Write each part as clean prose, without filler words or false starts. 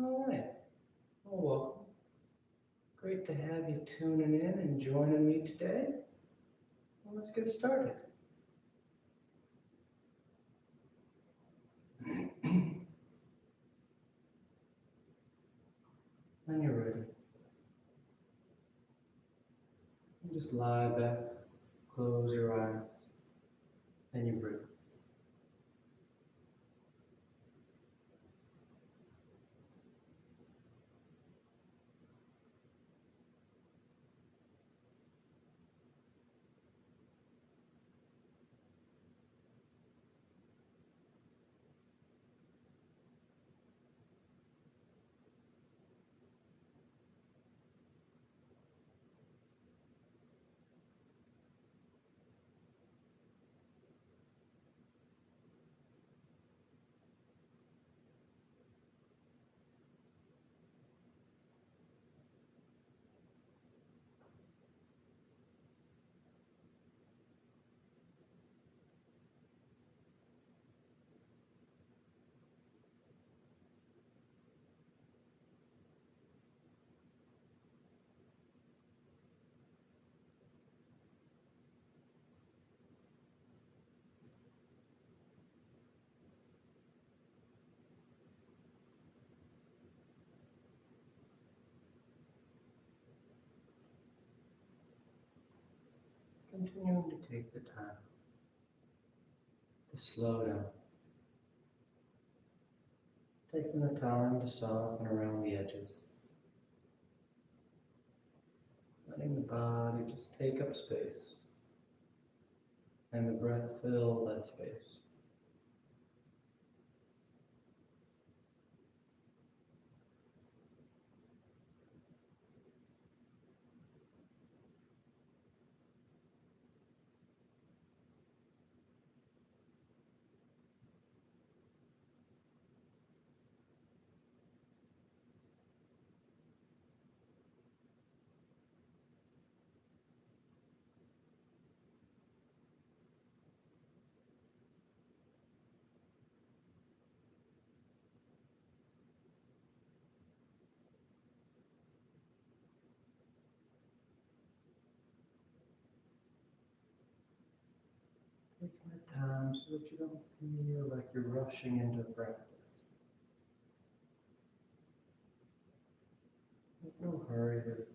All right. Well, welcome. Great to have you tuning in and joining me today. Well, let's get started. When you're ready, you just lie back, close your eyes, and you breathe. Continuing to take the time to slow down, taking the time to soften around the edges, letting the body just take up space and the breath fill that space. Taking the time so that you don't feel like you're rushing into practice. There's no hurry here.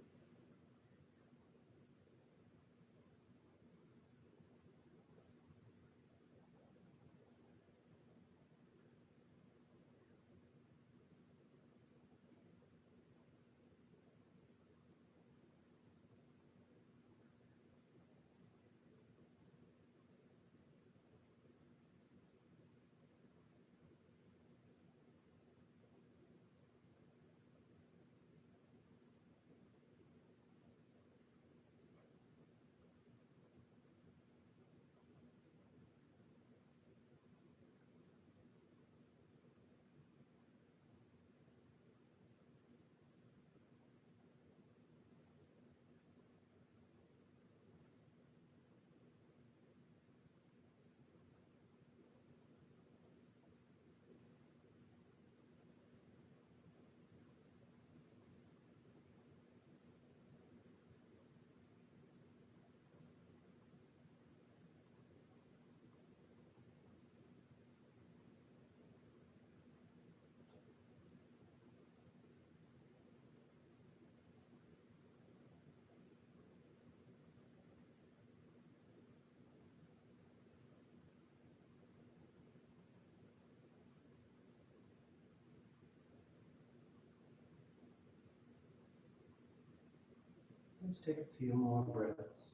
Let's take a few more breaths,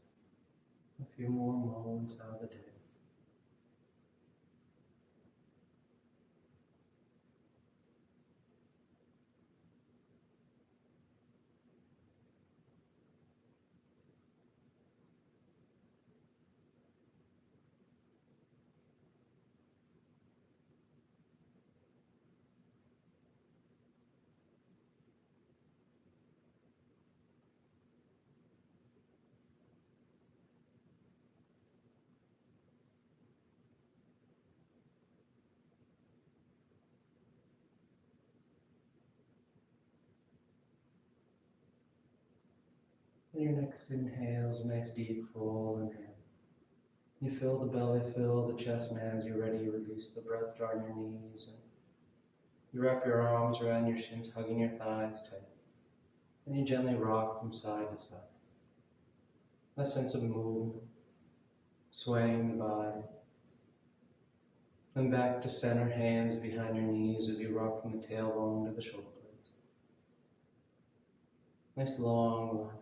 a few more moments out of the day. And your next inhale is a nice deep full inhale. You fill the belly, fill the chest, and as you're ready, you release the breath, drawing your knees. And you wrap your arms around your shins, hugging your thighs tight. And you gently rock from side to side. That sense of movement, swaying the body. Then back to center, hands behind your knees as you rock from the tailbone to the shoulder blades. Nice long line.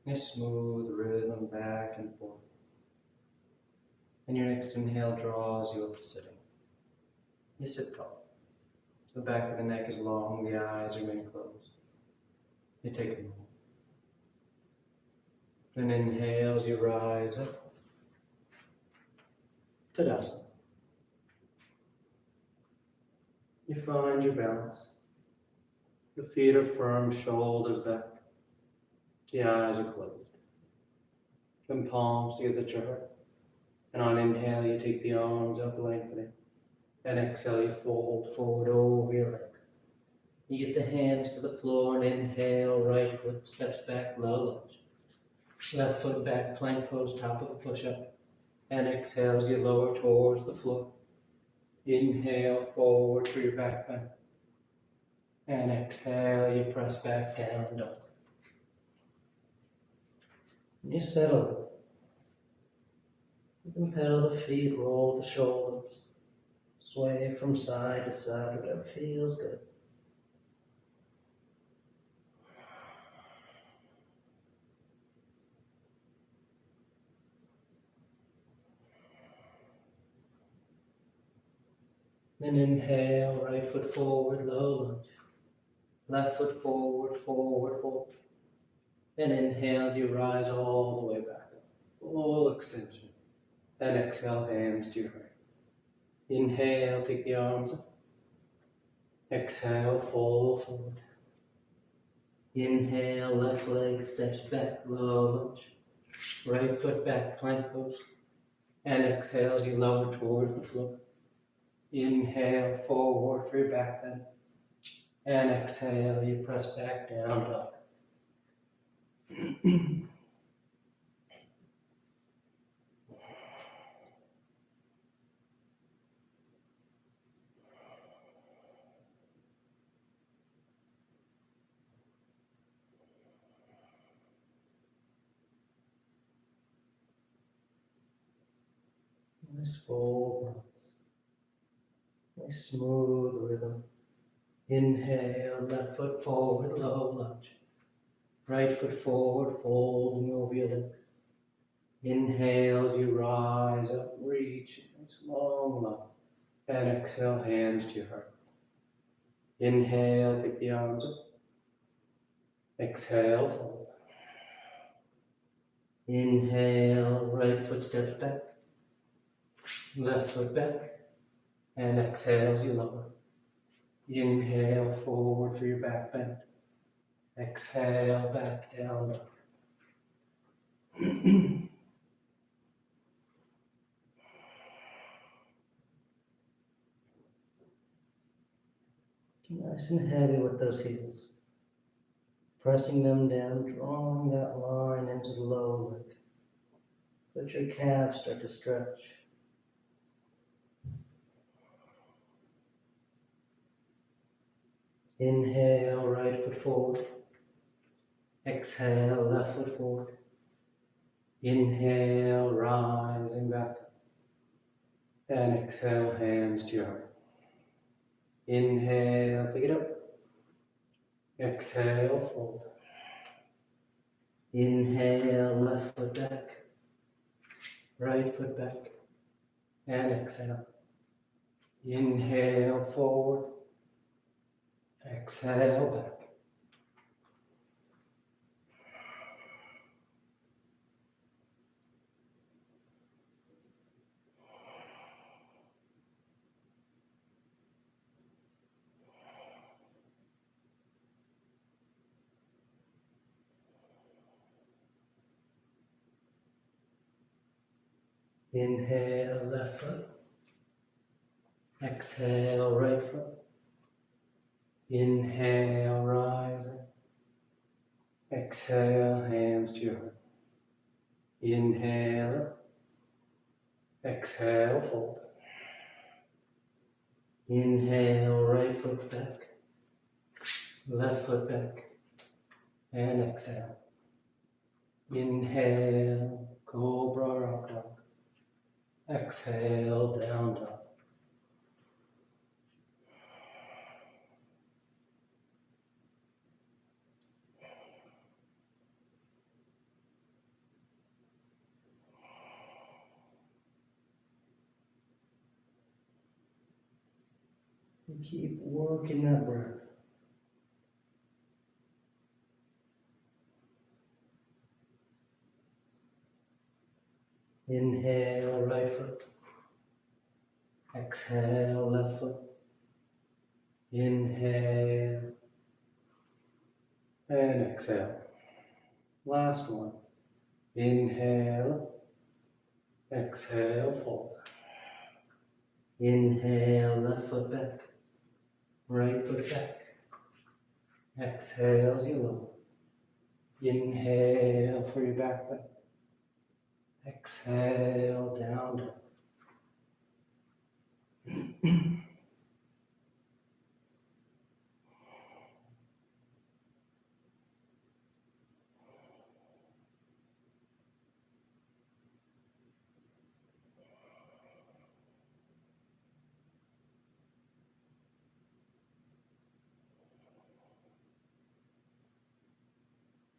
Nice smooth rhythm back and forth. And your next inhale draws you up to sitting. You sit tall. The back of the neck is long, the eyes remain closed. You take a moment. Then inhale as you rise up. Tadasana. You find your balance. The feet are firm, shoulders back. The eyes are closed. Then palms together at your heart. And on inhale, you take the arms up, lengthening. And exhale, you fold forward over your legs. You get the hands to the floor and inhale, right foot steps back, low lunge. Left foot back, plank pose, top of a push-up. And exhale as you lower towards the floor. Inhale, forward for your back bend. And exhale, you press back down, dog. You settle. You can pedal the feet, roll the shoulders. Sway from side to side, whatever feels good. Then inhale, right foot forward, low lunge. Left foot forward, forward, forward. And inhale, you rise all the way back up. Full extension. And exhale, hands to your heart. Inhale, take the arms up. Exhale, fold forward. Inhale, left leg steps back, low lunge. Right foot back, plank pose. And exhale as you lower towards the floor. Inhale, forward for your back bend. And exhale, you press back down, dog. Nice full breaths. Nice smooth rhythm. Inhale, left foot forward, low lunge. Right foot forward, folding over your legs. Inhale as you rise up, reach, nice long line. And exhale, hands to your heart. Inhale, take the arms up. Exhale, fold. Inhale, right foot steps back. Left foot back. And exhale as you lower. Inhale, forward for your back bend. Exhale, back down. Nice and heavy with those heels. Pressing them down, drawing that line into the low leg. Let your calves start to stretch. Inhale, right foot forward. Exhale, left foot forward. Inhale, rising back. And exhale, hands to your heart. Inhale, take it up. Exhale, fold. Inhale, left foot back. Right foot back. And exhale. Inhale, forward. Exhale, back. Inhale, left foot. Exhale, right foot. Inhale, rising. Exhale, hands to your heart. Inhale up. Exhale, fold. Inhale, right foot back. Left foot back. And exhale. Inhale, cobra up dog. Exhale, down dog. And keep working that breath. Inhale, right foot. Exhale, left foot. Inhale. And exhale. Last one. Inhale. Exhale, fold. Inhale, left foot back. Right foot back. Exhale as you lower. Inhale for your back bend. Exhale, down dog.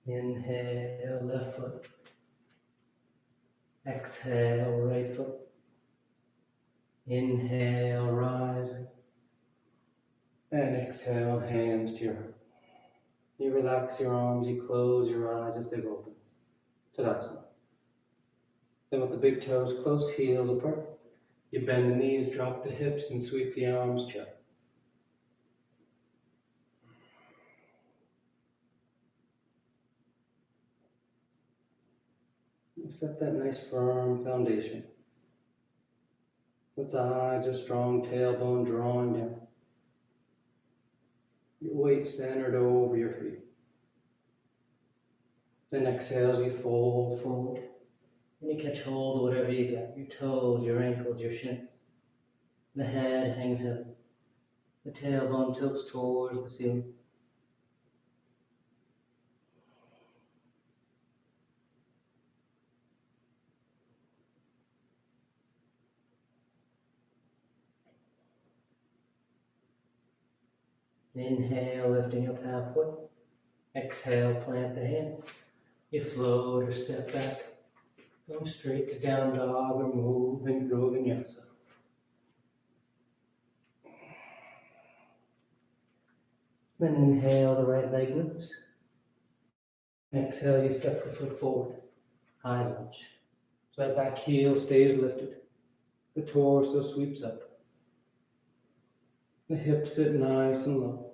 Inhale, left foot. Exhale, right foot. Inhale, rising. And exhale, hands to your heart. You relax your arms, you close your eyes if they've opened. Tadasana. Then with the big toes close, heels apart. You bend the knees, drop the hips, and sweep the arms gently. Set that nice firm foundation. With the eyes are strong, tailbone drawing down. Your weight centered over your feet. Then exhale as you fold forward. And you catch hold of whatever you got. Your toes, your ankles, your shins. The head hangs heavy. The tailbone tilts towards the ceiling. Inhale, lifting up halfway. Exhale, plant the hands. You float or step back. Go straight to down dog or move and grow vinyasa. Then inhale, the right leg lifts. Exhale, you step the foot forward. High lunge. So that back heel stays lifted. The torso sweeps up. The hips sit nice and low.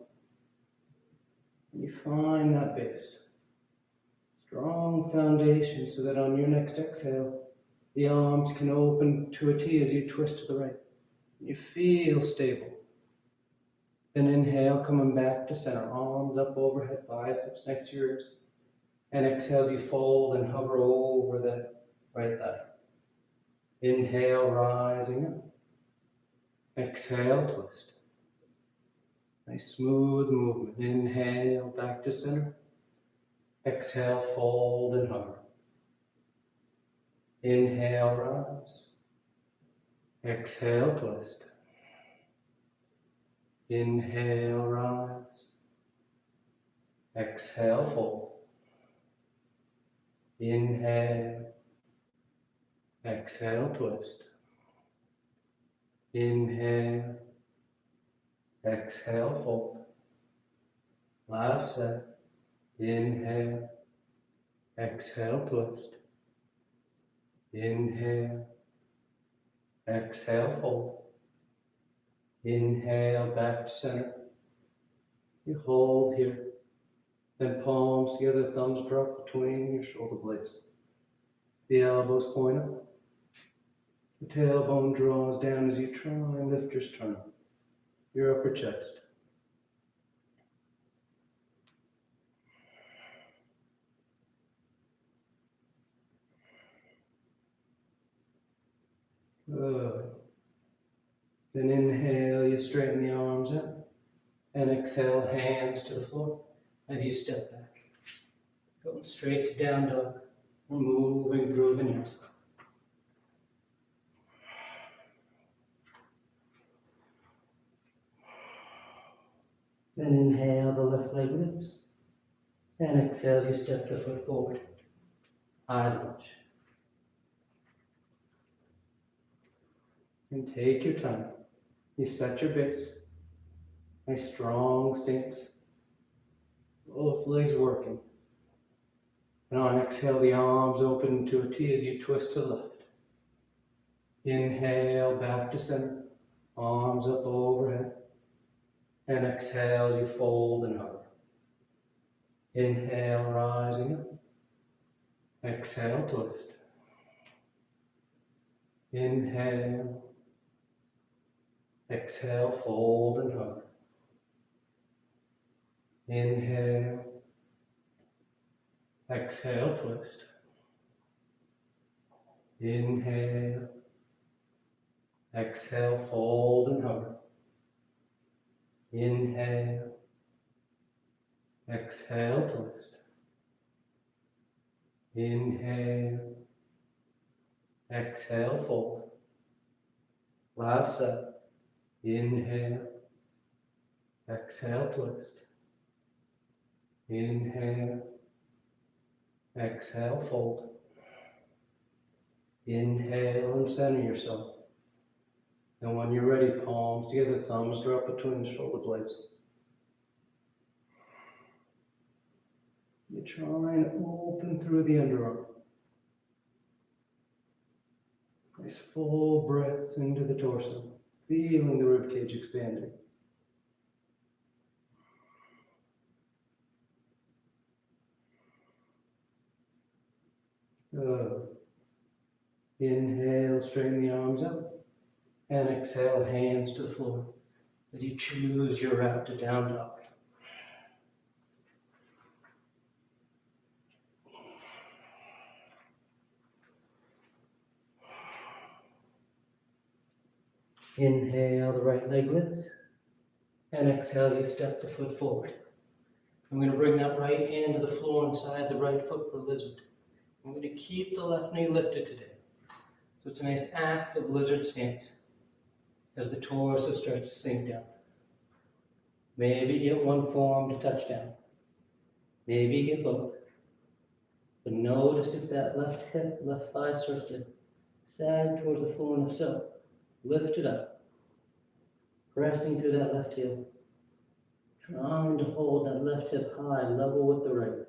And you find that base. Strong foundation so that on your next exhale, the arms can open to a T as you twist to the right. You feel stable. Then inhale, coming back to center. Arms up overhead, biceps next to your ears. And exhale as you fold and hover over the right thigh. Inhale, rising up. Exhale, twist. Nice smooth movement. Inhale, back to center. Exhale, fold and hover. Inhale, rise. Exhale, twist. Inhale, rise. Exhale, fold. Inhale. Exhale, twist. Inhale. Exhale, fold. Last set. Inhale. Exhale, twist. Inhale. Exhale, fold. Inhale, back to center. You hold here. Then palms together, thumbs drop between your shoulder blades. The elbows point up. The tailbone draws down as you try and lift your sternum, your upper chest. Good. Then inhale, you straighten the arms out. And exhale, hands to the floor as you step back. Going straight to down dog. Moving through vinyasa. Then inhale, the left leg lifts. And exhale as you step the foot forward. High lunge. And take your time. You set your base. Nice strong stance. Both legs working. And on exhale, the arms open to a T as you twist to the left. Inhale, back to center. Arms up overhead. And exhale as you fold and hover. Inhale, rising up. Exhale, twist. Inhale. Exhale, fold and hover. Inhale. Exhale, twist. Inhale. Exhale, fold and hover. Inhale. Exhale, twist. Inhale. Exhale, fold. Last set. Inhale. Exhale, twist. Inhale. Exhale, fold. Inhale and center yourself. And when you're ready, palms together, thumbs drop between the shoulder blades. You try and open through the underarm. Nice full breaths into the torso, feeling the ribcage expanding. Good. Inhale, straighten the arms up. And exhale, hands to the floor as you choose your route to down dog. Inhale, the right leg lifts. And exhale, you step the foot forward. I'm going to bring that right hand to the floor inside the right foot for lizard. I'm going to keep the left knee lifted today. So it's a nice active lizard stance as the torso starts to sink down. Maybe get one forearm to touch down. Maybe get both. But notice if that left hip, left thigh starts to sag towards the floor, and if so, lift it up. Pressing through that left heel. Trying to hold that left hip high, level with the right.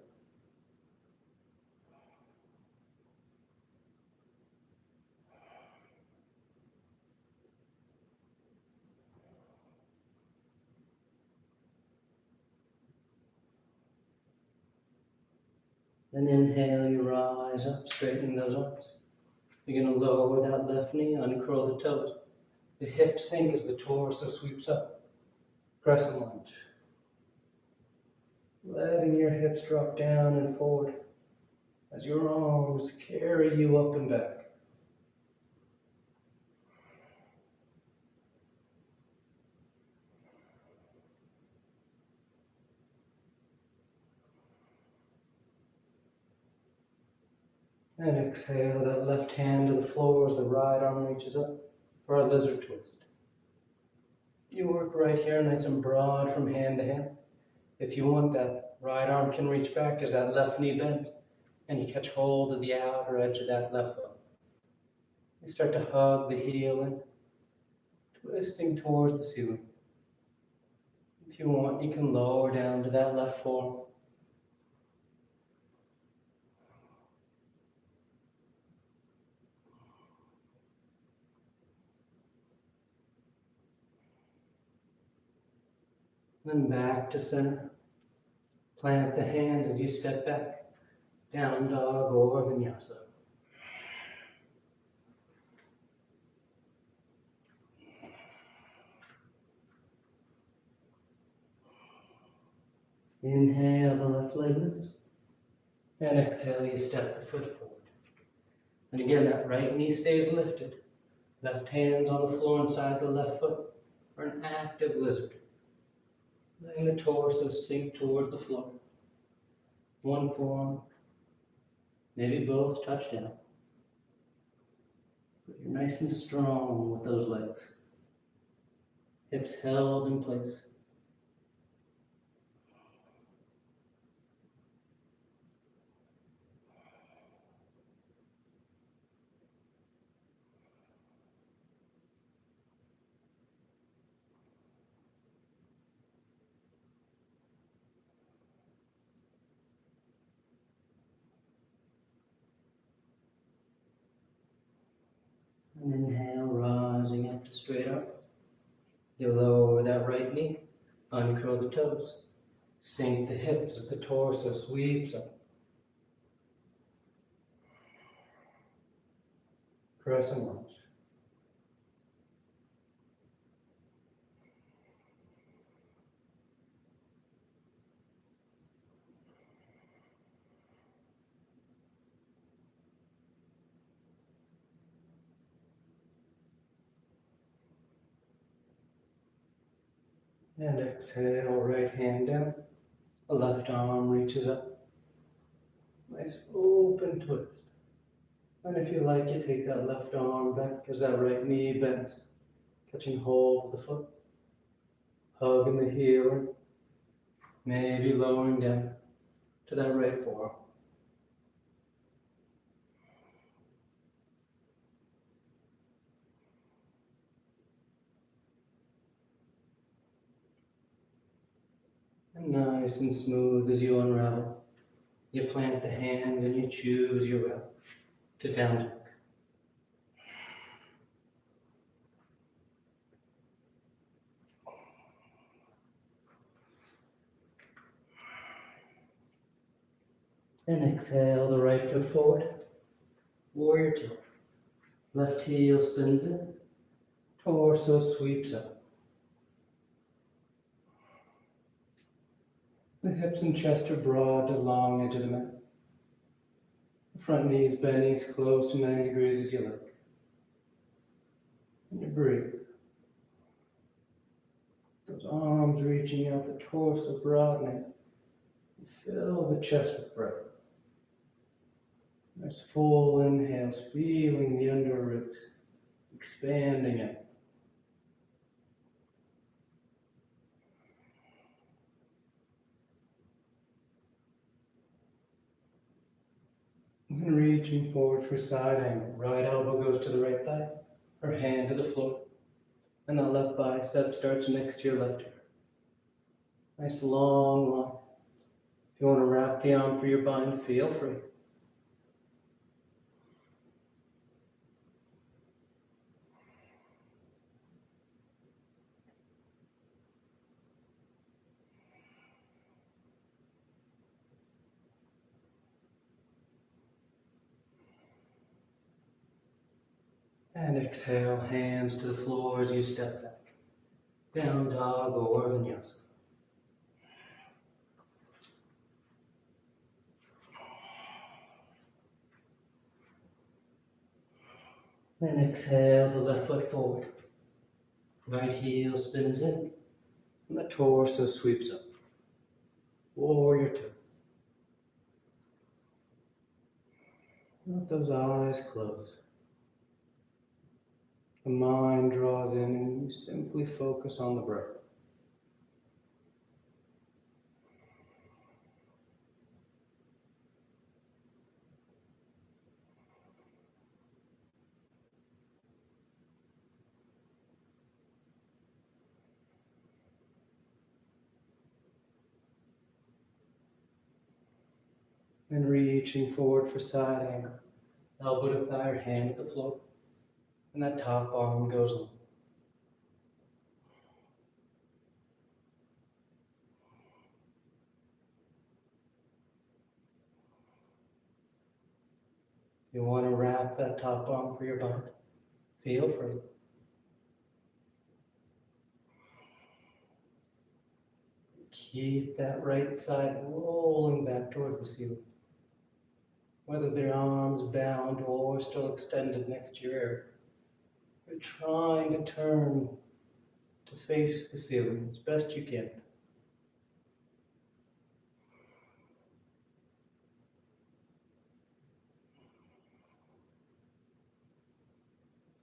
Then inhale, you rise up, straightening those arms. You're going to lower that left knee, uncurl the toes. The hips sink as the torso sweeps up. Crescent lunge. Letting your hips drop down and forward as your arms carry you up and back. And exhale, that left hand to the floor as the right arm reaches up for a lizard twist. You work right here nice and broad from hand to hand. If you want, that right arm can reach back as that left knee bends, and you catch hold of the outer edge of that left foot. You start to hug the heel in, twisting towards the ceiling. If you want, you can lower down to that left forearm. Then back to center. Plant the hands as you step back. Down dog or vinyasa. Inhale, the left leg lifts. And exhale, you step the foot forward. And again, that right knee stays lifted. Left hand's on the floor inside the left foot for an active lizard. Letting the torso sink towards the floor. One forearm, maybe both touch down. But you're nice and strong with those legs. Hips held in place. And inhale, rising up to straight up. You lower that right knee, uncurl the toes. Sink the hips as the torso sweeps up. Press and lunge. And exhale, right hand down. The left arm reaches up. Nice open twist. And if you like, you take that left arm back as that right knee bends, catching hold of the foot, hugging the heel, in, maybe lowering down to that right forearm. And nice and smooth as you unravel, you plant the hands and you choose your route to down dog. And exhale the right foot forward, warrior two. Left heel spins in, torso sweeps up. The hips and chest are broad to long edge of the mat. The front knees bending as close to 90 degrees as you like. And you breathe. Those arms reaching out, the torso broadening. You fill the chest with breath. Nice full inhales, feeling the under ribs, expanding it. And reaching forward for side angle. Right elbow goes to the right thigh, or hand to the floor. And the left bicep starts next to your left ear. Nice long line. If you want to wrap the arm for your bind, feel free. And exhale, hands to the floor as you step back. Down dog or vinyasa. Then exhale the left foot forward. Right heel spins in, and the torso sweeps up. Warrior two. Let those eyes close. The mind draws in and you simply focus on the breath. And reaching forward for side angle. Elbow to thigh or hand to the floor. And that top arm goes on. You want to wrap that top arm for your bind? Feel free. Keep that right side rolling back toward the ceiling. Whether the arms bound or still extended next to your ear, You're trying to turn to face the ceiling as best you can.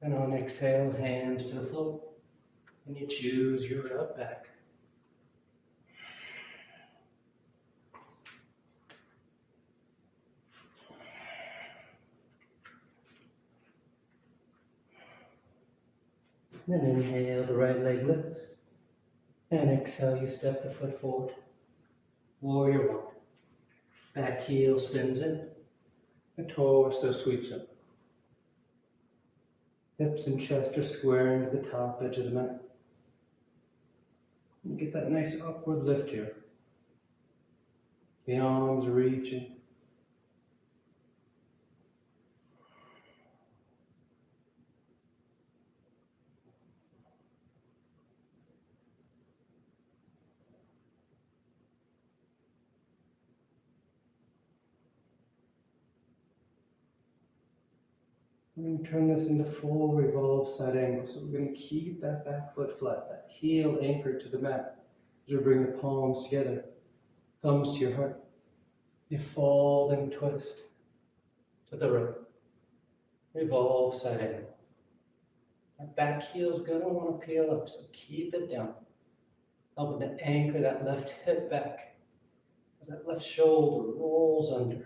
And on exhale, hands to the floor. And you choose your route back. Then inhale, the right leg lifts. And exhale, you step the foot forward. Warrior one. Back heel spins in. The torso sweeps up. Hips and chest are squaring to the top edge of the mat. You get that nice upward lift here. The arms reaching. We're going to turn this into full revolve side angle. So we're going to keep that back foot flat, that heel anchored to the mat. As you bring the palms together, thumbs to your heart. You fold and twist to the right. Revolve side angle. That back heel's going to want to peel up, so keep it down. Helping to anchor that left hip back. As that left shoulder rolls under.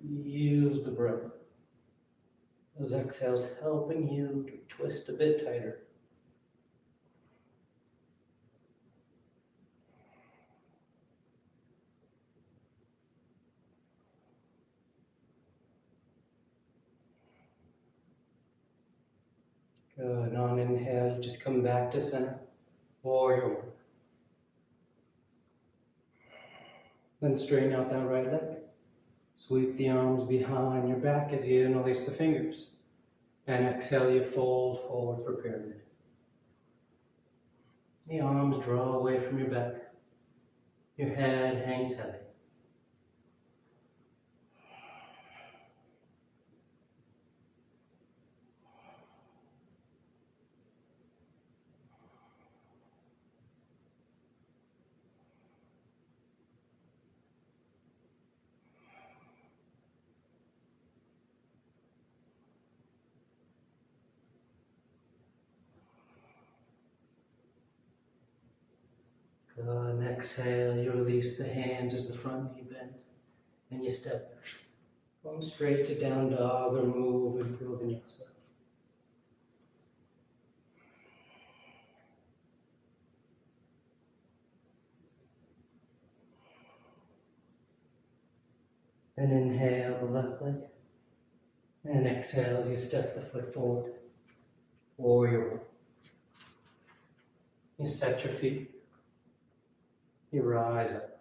Use the breath. Those exhales helping you to twist a bit tighter. Good. On inhale, you just come back to center. Warrior one. Then straighten out that right leg. Sweep the arms behind your back as you interlace the fingers. And exhale, you fold forward for pyramid. The arms draw away from your back. Your head hangs heavy. Good. And exhale, you release the hands as the front knee bends. And you step going straight to down dog or move into a vinyasa. And inhale the left leg. And exhale as you step the foot forward. Warrior one. You set your feet. You rise up.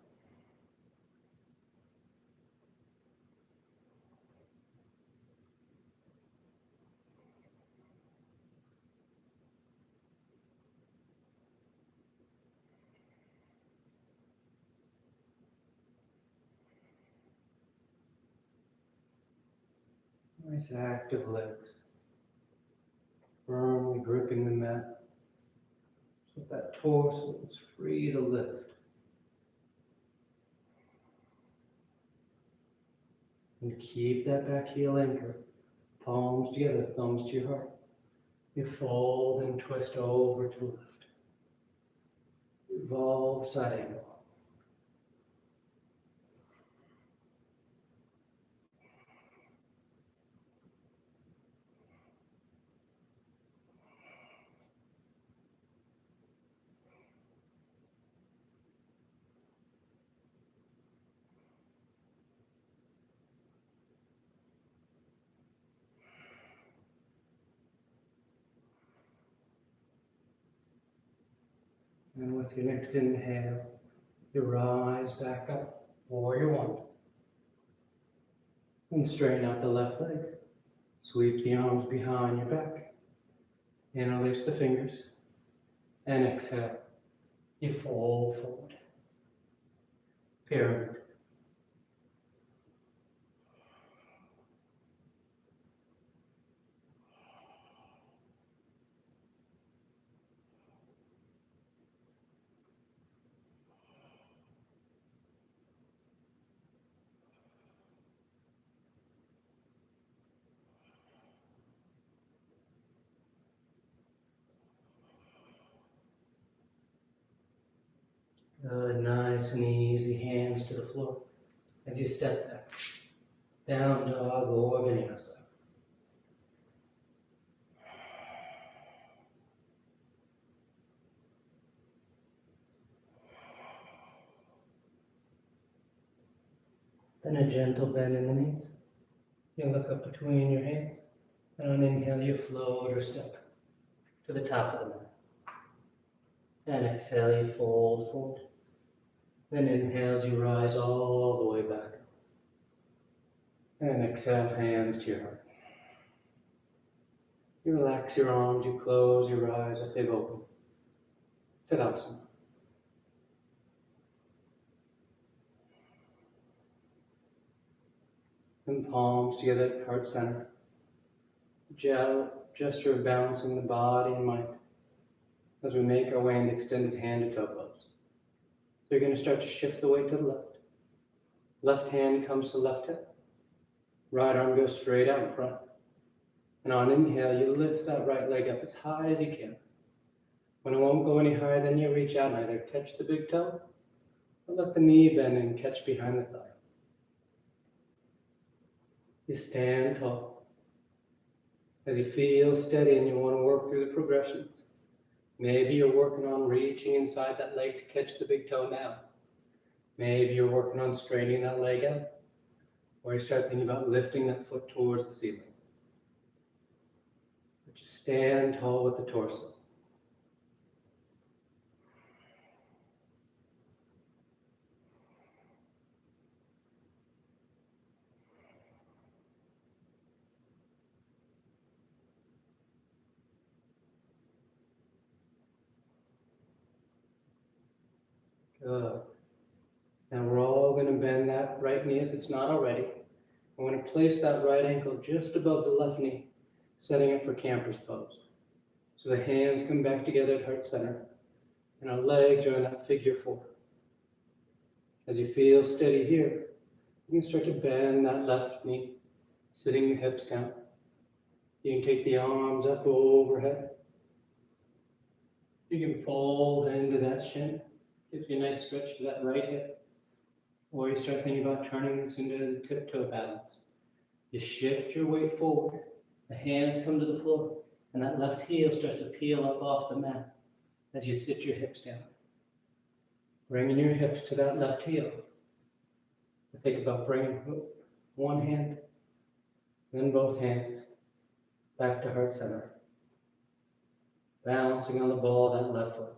Nice active legs. Firmly gripping the mat. So that torso is free to lift. And keep that back heel anchored. Palms together, thumbs to your heart. You fold and twist over to lift. Revolve side angle. And with your next inhale, you rise back up, warrior one. And straighten out the left leg. Sweep the arms behind your back. Interlace the fingers. And exhale. You fold forward. Pyramid. Good, nice and easy, hands to the floor as you step back. Down dog or vinyasa. Then a gentle bend in the knees. You look up between your hands, and on inhale you float or step to the top of the mat. And exhale you fold forward. Then inhale as you rise all the way back. And exhale, hands to your heart. You relax your arms, you close your eyes if they've opened. Tadasana. And palms together at heart center. Gesture of balancing the body and mind as we make our way into extended hand to toe pose. So you're going to start to shift the weight to the left. Left hand comes to left hip. Right arm goes straight out in front. And on inhale, you lift that right leg up as high as you can. When it won't go any higher, then you reach out and either catch the big toe or let the knee bend and catch behind the thigh. You stand tall. As you feel steady and you want to work through the progressions, maybe you're working on reaching inside that leg to catch the big toe now. Maybe you're working on straightening that leg out, or you start thinking about lifting that foot towards the ceiling. But just stand tall with the torso. Good. Now we're all going to bend that right knee if it's not already. I want to place that right ankle just above the left knee, setting it for camper's pose. So the hands come back together at heart center, and our legs are in that figure four. As you feel steady here, you can start to bend that left knee, sitting the hips down. You can take the arms up overhead. You can fold into that shin. Gives you a nice stretch to that right hip. Or you start thinking about turning this into the tiptoe balance. You shift your weight forward. The hands come to the floor, and that left heel starts to peel up off the mat as you sit your hips down. Bringing your hips to that left heel. Think about bringing one hand, then both hands back to heart center. Balancing on the ball of that left foot.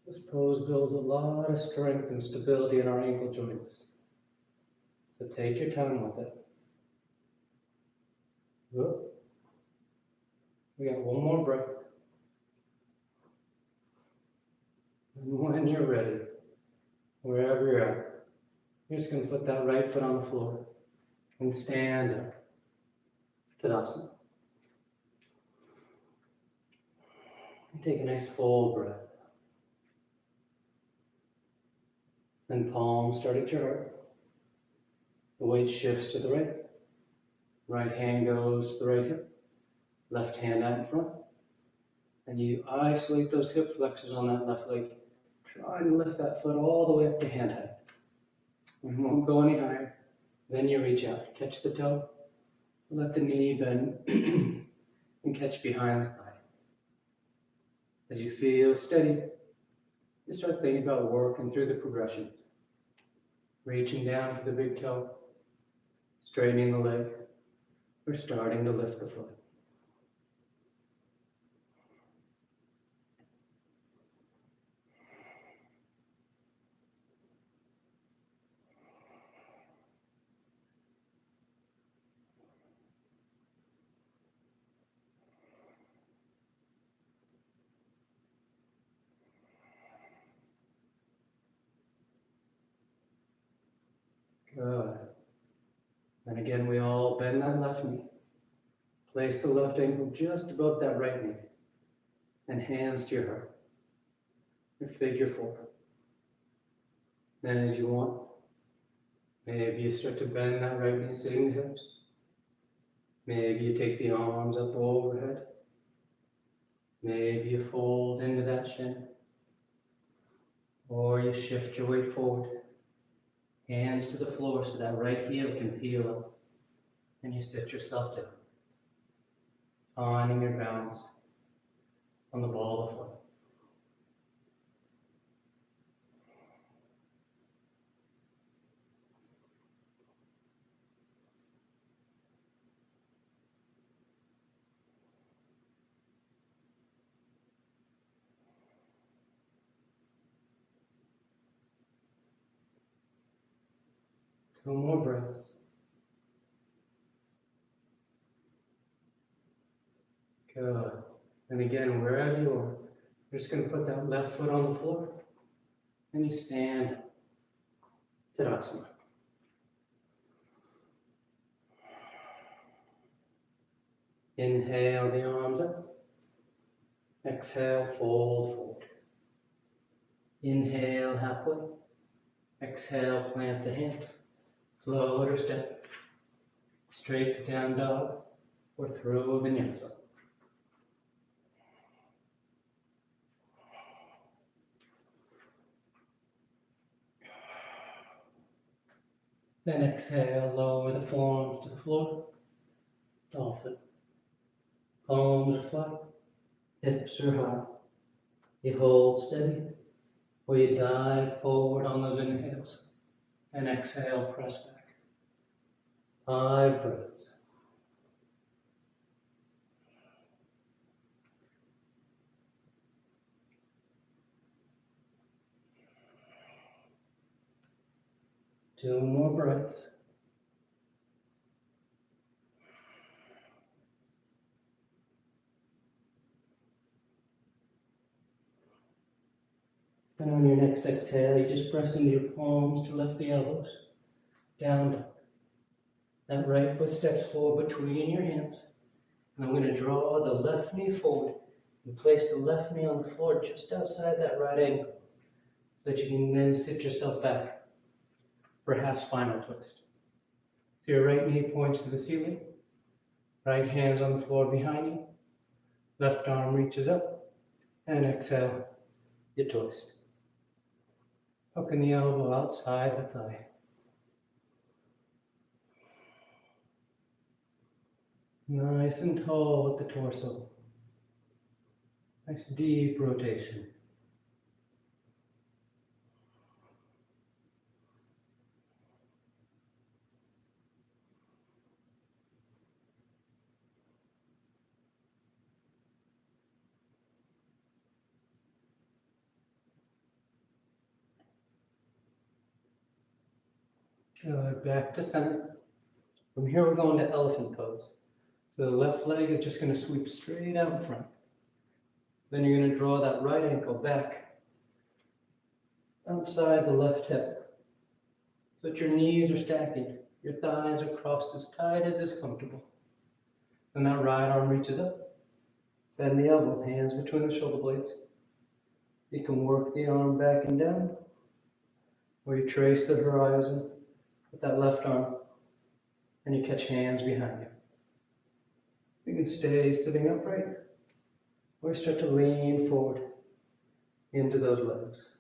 This pose builds a lot of strength and stability in our ankle joints. So take your time with it. Good. We got one more breath. And when you're ready, wherever you're at, you're just going to put that right foot on the floor and stand up. Tadasana. And take a nice full breath. Then palms start at your heart. The weight shifts to the right. Right hand goes to the right hip. Left hand out in front. And you isolate those hip flexors on that left leg. Try and lift that foot all the way up to hand height. It won't go any higher. Then you reach out, catch the toe, let the knee bend, and catch behind the thigh. As you feel steady, you start thinking about working through the progressions. Reaching down for the big toe, straightening the leg, or starting to lift the foot. Good. And again, we all bend that left knee. Place the left ankle just above that right knee. And hands to your heart. Your figure four. Then as you want, maybe you start to bend that right knee, sitting the hips. Maybe you take the arms up overhead. Maybe you fold into that shin. Or you shift your weight forward. Hands to the floor so that right heel can peel up. And you sit yourself down. Finding your balance on the ball of foot. 2 more breaths. Good. And again, wherever you are, you're just going to put that left foot on the floor. And you stand Tadasana. Inhale the arms up. Exhale, fold forward. Inhale halfway. Exhale, plant the hands. Float or step. Straight down dog or through vinyasa. Then exhale, lower the forearms to the floor. Dolphin. Palms are flat. Hips are high. You hold steady, or you dive forward on those inhales. And exhale, press back. 5 breaths. Two more breaths. And on your next exhale, you just press into your palms to lift the elbows. Down dog. That right foot steps forward between your hands. And I'm going to draw the left knee forward and place the left knee on the floor just outside that right ankle so that you can then sit yourself back for half spinal twist. So your right knee points to the ceiling, right hand's on the floor behind you, left arm reaches up, and exhale, you twist. Hooking the elbow outside the thigh. Nice and tall with the torso. Nice deep rotation. Good, back to center. From here we're going to elephant pose. So the left leg is just going to sweep straight out in front. Then you're going to draw that right ankle back outside the left hip so that your knees are stacking. Your thighs are crossed as tight as is comfortable. And that right arm reaches up. Bend the elbow, hands between the shoulder blades. You can work the arm back and down, or you trace the horizon with that left arm, and you catch hands behind you. You can stay sitting upright, or start to lean forward into those legs.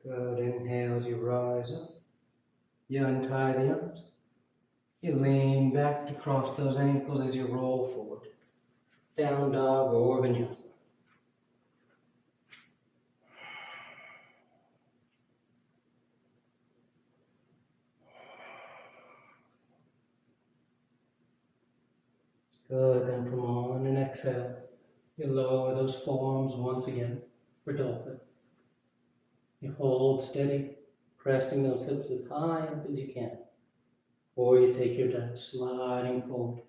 Good, inhale as you rise up. You untie the arms. You lean back to cross those ankles as you roll forward. Down dog or vinyasa. Good, then from on and exhale, you lower those forearms once again for dolphin. You hold steady, pressing those hips as high up as you can. Or you take your time sliding forward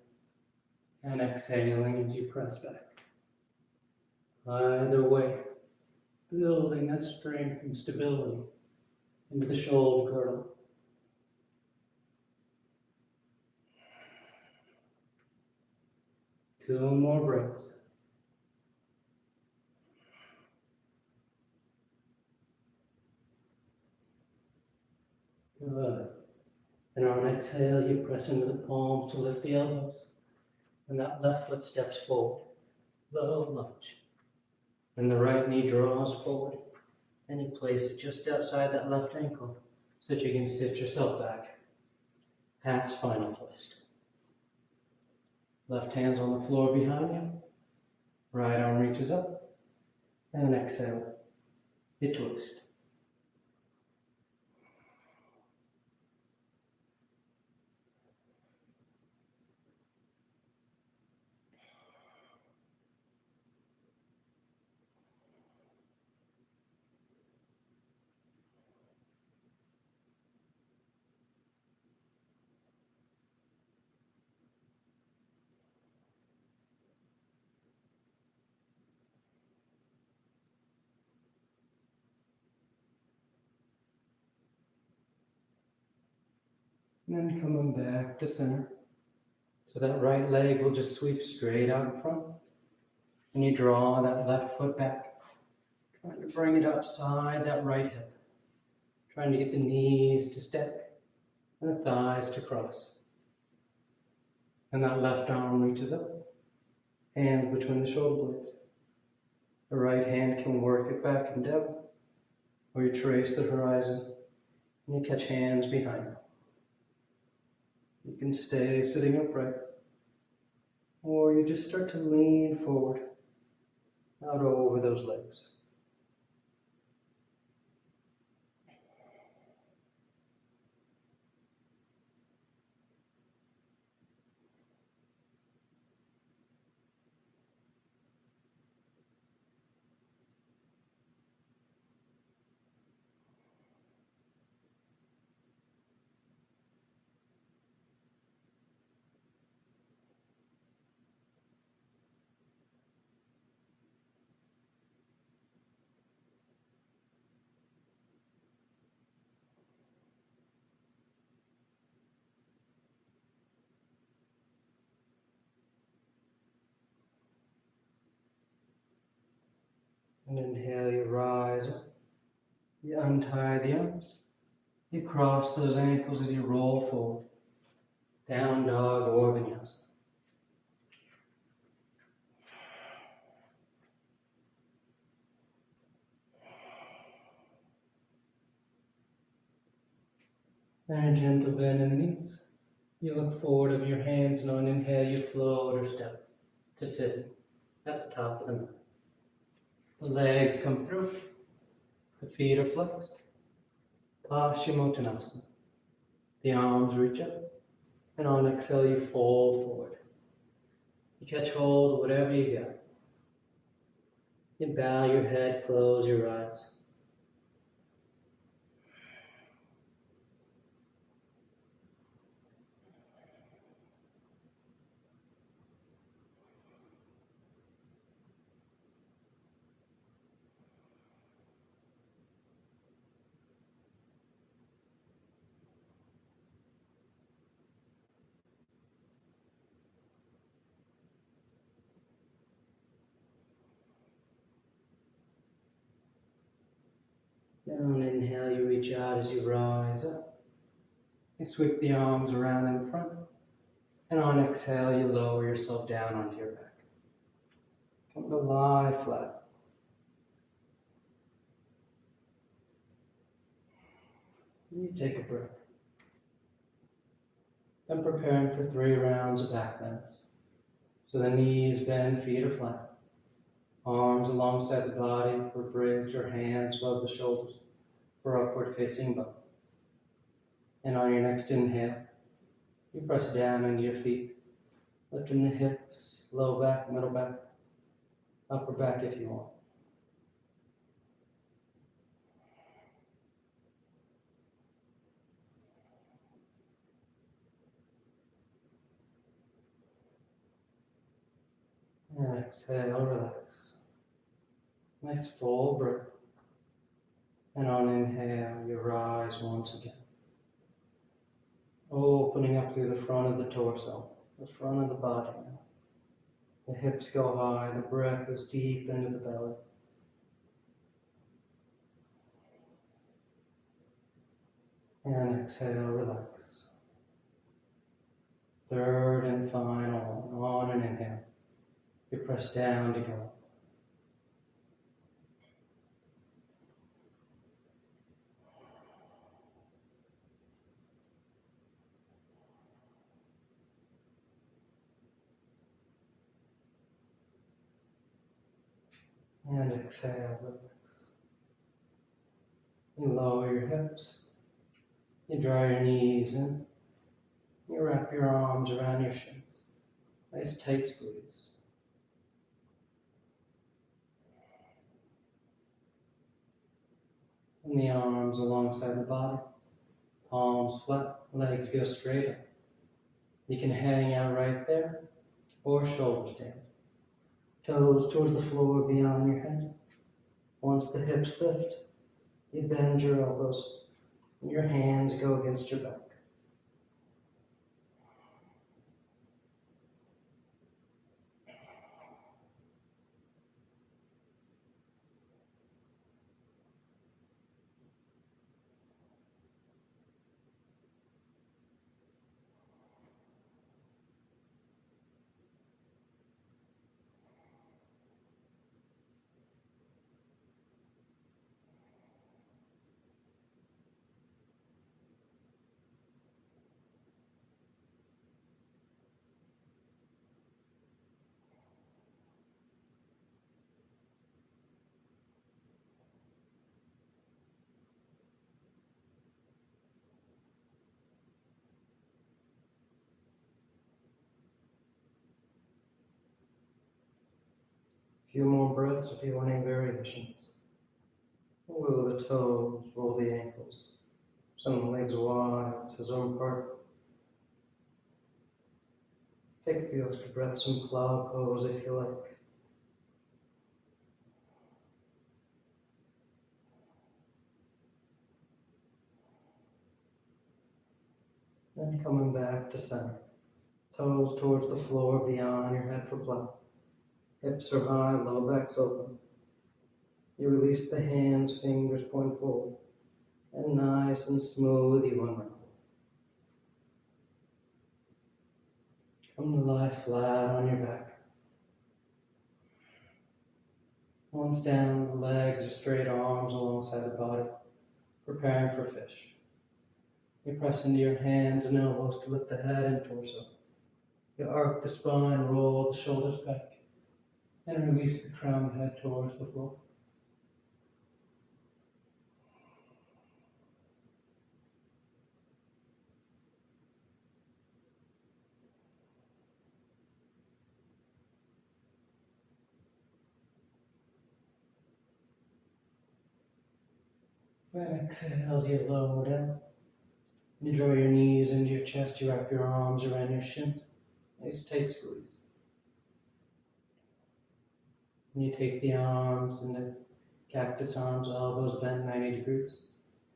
and exhaling as you press back. Either way, building that strength and stability into the shoulder girdle. Two more breaths. Good. And on exhale, you press into the palms to lift the elbows. And that left foot steps forward. Low lunge. And the right knee draws forward. And you place it just outside that left ankle so that you can sit yourself back. Half spinal twist. Left hand's on the floor behind you. Right arm reaches up. And exhale. You twist. And then coming back to center. So that right leg will just sweep straight out in front. And you draw that left foot back. Trying to bring it outside that right hip. Trying to get the knees to step and the thighs to cross. And that left arm reaches up. Hands between the shoulder blades. The right hand can work it back and down. Or you trace the horizon and you catch hands behind you. You can stay sitting upright. Or you just start to lean forward, out over those legs. And inhale, you rise up. You untie the arms. You cross those ankles as you roll forward. Down dog or vinyasa. And a gentle bend in the knees. You look forward of your hands, and on inhale, you float or step to sit at the top of the mat. The legs come through. The feet are flexed. Paschimottanasana. The arms reach up. And on exhale, you fold forward. You catch hold of whatever you got. You bow your head, close your eyes. Then on inhale, you reach out as you rise up. You sweep the arms around in front. And on exhale, you lower yourself down onto your back. Come to lie flat. You take a breath. Then preparing for 3 rounds of back bends. So the knees bend, feet are flat. Arms alongside the body for bridge or hands above the shoulders for upward facing bow. And on your next inhale, you press down into your feet, lifting the hips, low back, middle back, upper back if you want. And exhale, relax. Nice full breath. And on inhale, you rise once again. Opening up through the front of the torso, the front of the body now. The hips go high, the breath is deep into the belly. And exhale, relax. Third and final one, on an inhale. You press down to go. And exhale, relax. You lower your hips. You draw your knees in. You wrap your arms around your shins. Nice tight squeeze. And the arms alongside the body. Palms flat, legs go straight up. You can hang out right there or shoulders down. Toes towards the floor beyond your head. Once the hips lift, you bend your elbows and your hands go against your back. A few more breaths if you want any variations. Wiggle the toes, roll the ankles. Some legs wide, scissor apart. Take a few extra breaths in cloud pose if you like. Then coming back to center. Toes towards the floor beyond your head for plow. Hips are high, low back's open. You release the hands, fingers point forward. And nice and smooth you unravel. Come to lie flat on your back. Once down, legs or straight arms alongside the body, preparing for fish. You press into your hands and elbows to lift the head and torso. You arc the spine, roll the shoulders back, and release the crowned head towards the floor. When exhales, you lower down. You draw your knees into your chest, you wrap your arms around your shins. Nice tight squeeze. And you take the arms and the cactus arms, elbows bent 90 degrees.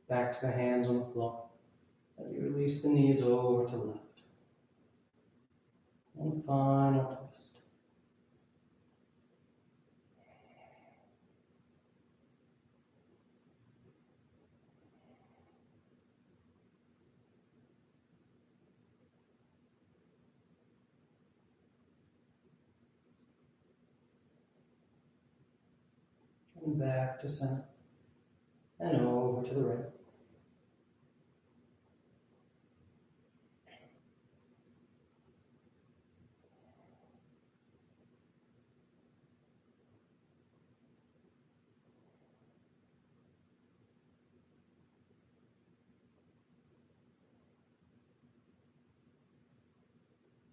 Back to the hands on the floor. As you release the knees over to left. And final twist. And back to center. And over to the right.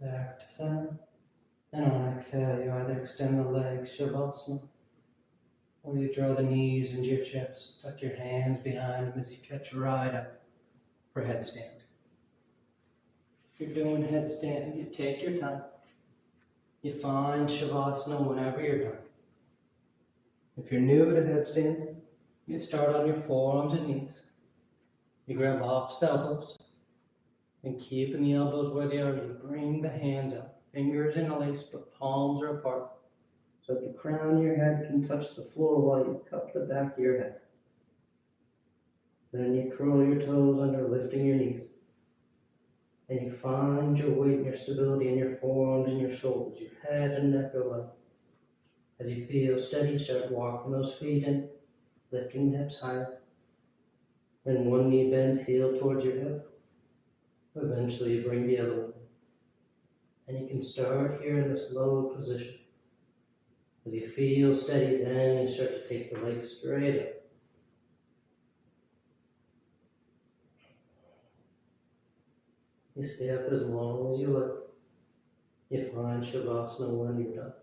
Back to center. And on exhale, you either extend the legs, Shavasana, or you draw the knees into your chest, tuck your hands behind them as you catch right up for headstand. If you're doing headstand, you take your time. You find Shavasana whenever you're done. If you're new to headstand, you start on your forearms and knees. You grab opposite elbows and keeping the elbows where they are, you bring the hands up, fingers interlaced, but palms are apart, so that the crown of your head can touch the floor while you cup the back of your head. Then you curl your toes under, lifting your knees. And you find your weight and your stability in your forearms and your shoulders. Your head and neck go up. As you feel steady, start walking those feet in, lifting the hips higher. Then one knee bends, heel towards your hip. Eventually you bring the other one. And you can start here in this low position. As you feel steady, then you start to take the legs straight up. You stay up as long as you like. You find Shavasana when you're done.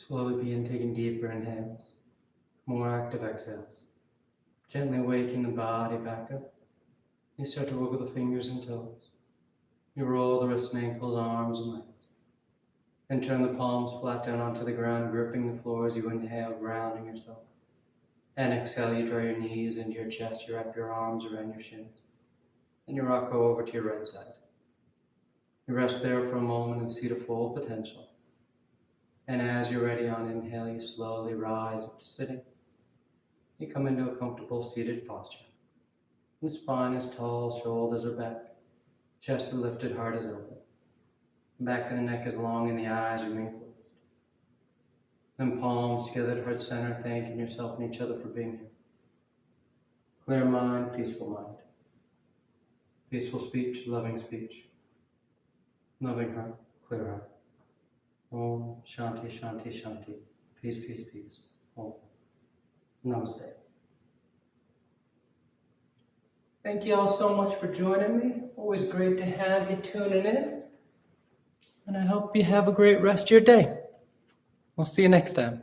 Slowly begin taking deeper inhales, more active exhales. Gently waking the body back up. You start to wiggle the fingers and toes. You roll the wrists and ankles, arms and legs. Then turn the palms flat down onto the ground, gripping the floor as you inhale, grounding yourself. And exhale, you draw your knees into your chest, you wrap your arms around your shins. Then you rock over to your right side. You rest there for a moment and see the full potential. And as you're ready on inhale, you slowly rise up to sitting. You come into a comfortable seated posture. The spine is tall, shoulders are back. Chest is lifted, heart is open. Back of the neck is long and the eyes remain closed. Then palms together at heart center, thanking yourself and each other for being here. Clear mind, peaceful mind. Peaceful speech, loving speech. Loving heart, clear heart. Om Shanti Shanti Shanti. Peace, peace, peace. Om. Namaste. Thank you all so much for joining me. Always great to have you tuning in. And I hope you have a great rest of your day. We'll see you next time.